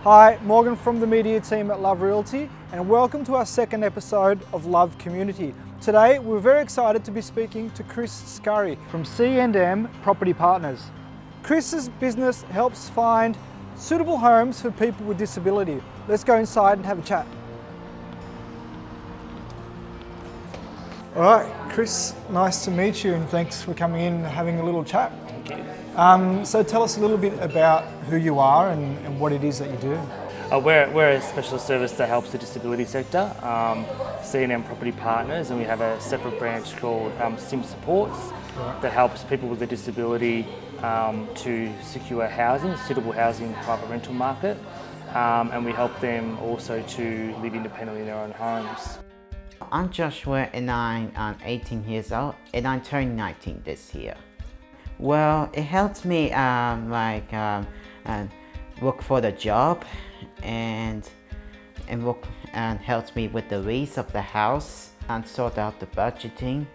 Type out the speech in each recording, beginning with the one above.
Hi, Morgan from the media team at Love Realty, and welcome to our second episode of Love Community. Today, we're very excited to be speaking to Chris Scurry from C&M Property Partners. Chris's business helps find suitable homes for people with disability. Let's go inside and have a chat. All right, Chris, nice to meet you and thanks for coming in and having a little chat. Thank you. So tell us a little bit about who you are and what it is that you do. We're a special service that helps the disability sector, C&M Property Partners, and we have a separate branch called SIM Supports that helps people with a disability to secure housing, suitable housing in the private rental market, and we help them also to live independently in their own homes. I'm Joshua and I'm 18 years old and I'm turning 19 this year. Well, it helps me look for the job and helps me with the lease of the house and sort out the budgeting.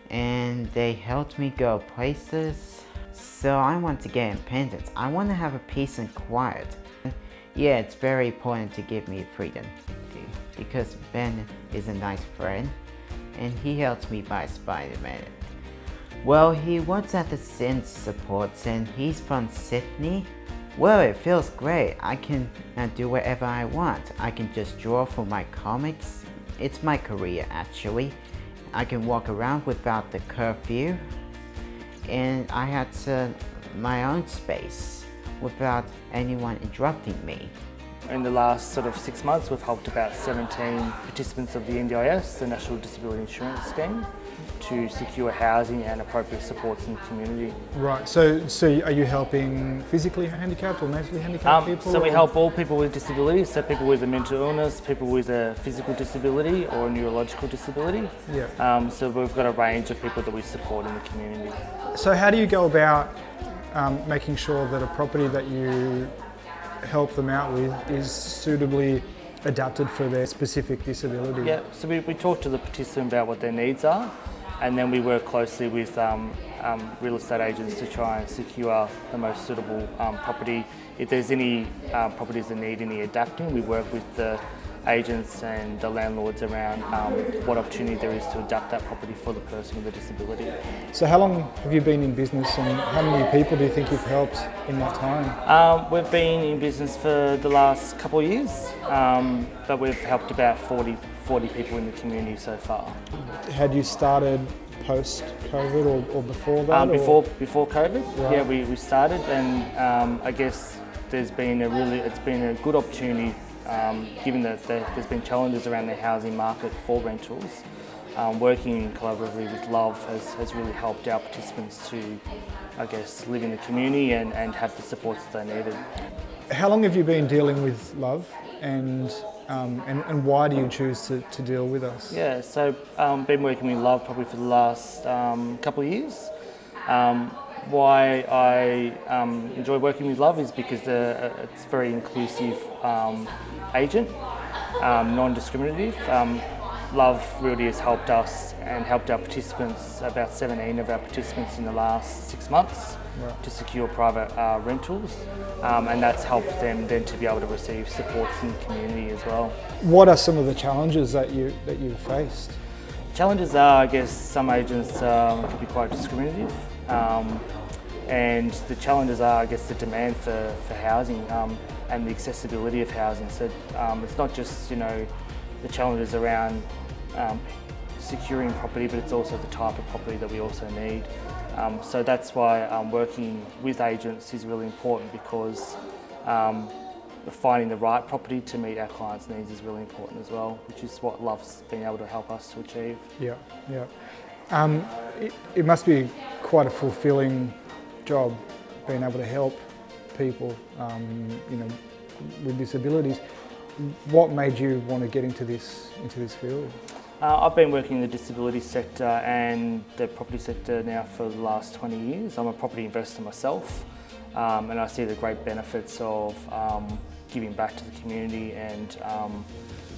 And they helped me go places. So I want to get independence. I want to have a peace and quiet. Yeah, it's very important to give me freedom because Ben is a nice friend and he helps me buy Spider-Man. Well, he works at the SIM Supports and he's from Sydney. Well, it feels great. I can do whatever I want. I can just draw for my comics. It's my career actually. I can walk around without the curfew and I had my own space without anyone interrupting me. In the last sort of 6 months, we've helped about 17 participants of the NDIS, the National Disability Insurance Scheme, to secure housing and appropriate supports in the community. Right, so are you helping physically handicapped or mentally handicapped people? So we help all people with disabilities, so people with a mental illness, people with a physical disability or a neurological disability. Yeah. So we've got a range of people that we support in the community. So how do you go about making sure that a property that you help them out with is suitably adapted for their specific disability? Yeah, so we talk to the participant about what their needs are, and then we work closely with real estate agents to try and secure the most suitable property. If there's any properties that need any adapting, we work with the agents and the landlords around what opportunity there is to adapt that property for the person with a disability. So how long have you been in business and how many people do you think you've helped in that time? We've been in business for the last couple of years, but we've helped about 40 people in the community so far. Had you started post-COVID or before that? Before COVID, right. Yeah, we started, and I guess it's been a good opportunity. Given that there's been challenges around the housing market for rentals, working collaboratively with Love has really helped our participants to, I guess, live in the community and have the supports that they needed. How long have you been dealing with Love and why do you choose to deal with us? Yeah, so been working with Love probably for the last couple of years. Why I enjoy working with Love is because it's a very inclusive agent, non-discriminative. Love really has helped us and helped our participants, about 17 of our participants in the last 6 months, right, to secure private rentals, and that's helped them then to be able to receive supports in the community as well. What are some of the challenges that you've faced? Challenges are, I guess, some agents can be quite discriminative. And the challenges are, I guess, the demand for housing and the accessibility of housing. So it's not just, the challenges around securing property, but it's also the type of property that we also need. So that's why working with agents is really important, because finding the right property to meet our clients' needs is really important as well, which is what Love's been able to help us to achieve. Yeah. It must be quite a fulfilling job being able to help people with disabilities. What made you want to get into this field? I've been working in the disability sector and the property sector now for the last 20 years. I'm a property investor myself, and I see the great benefits of giving back to the community, and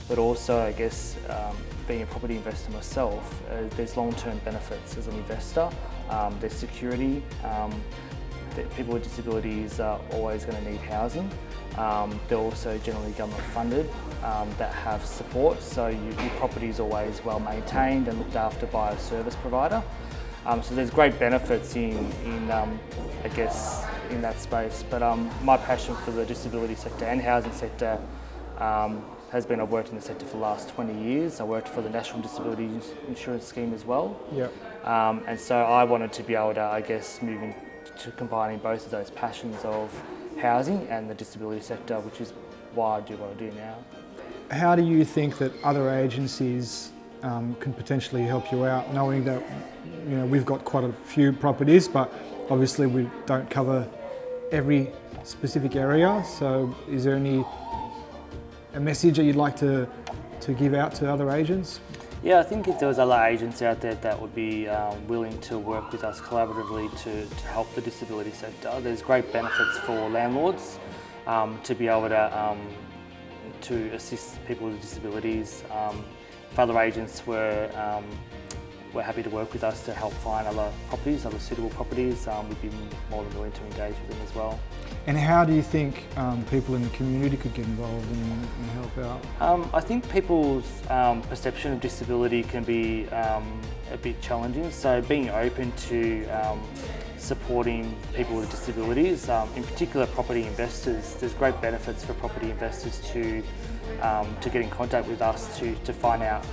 but also, I guess, being a property investor myself, there's long-term benefits as an investor. There's security, people with disabilities are always going to need housing. They're also generally government funded that have support, so your property is always well maintained and looked after by a service provider. So there's great benefits in I guess, in that space. But my passion for the disability sector and housing sector has been, I've worked in the sector for the last 20 years. I worked for the National Disability Insurance Scheme as well. Yep. And so I wanted to be able to, I guess, move into combining both of those passions of housing and the disability sector, which is why I do what I do now. How do you think that other agencies can potentially help you out, knowing that we've got quite a few properties, but obviously we don't cover every specific area? So is there a message that you'd like to give out to other agents? Yeah, I think if there was other agents out there that would be willing to work with us collaboratively to help the disability sector, there's great benefits for landlords to be able to assist people with disabilities. If other agents were happy to work with us to help find other properties, other suitable properties, we'd be more than willing to engage with them as well. And how do you think people in the community could get involved and help out? I think people's perception of disability can be a bit challenging, so being open to supporting people with disabilities, in particular property investors. There's great benefits for property investors to get in contact with us to find out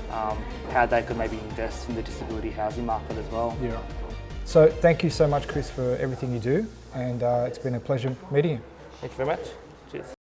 how they could maybe invest in the disability housing market as well. Yeah. So thank you so much, Chris, for everything you do, and it's been a pleasure meeting you. Thank you very much.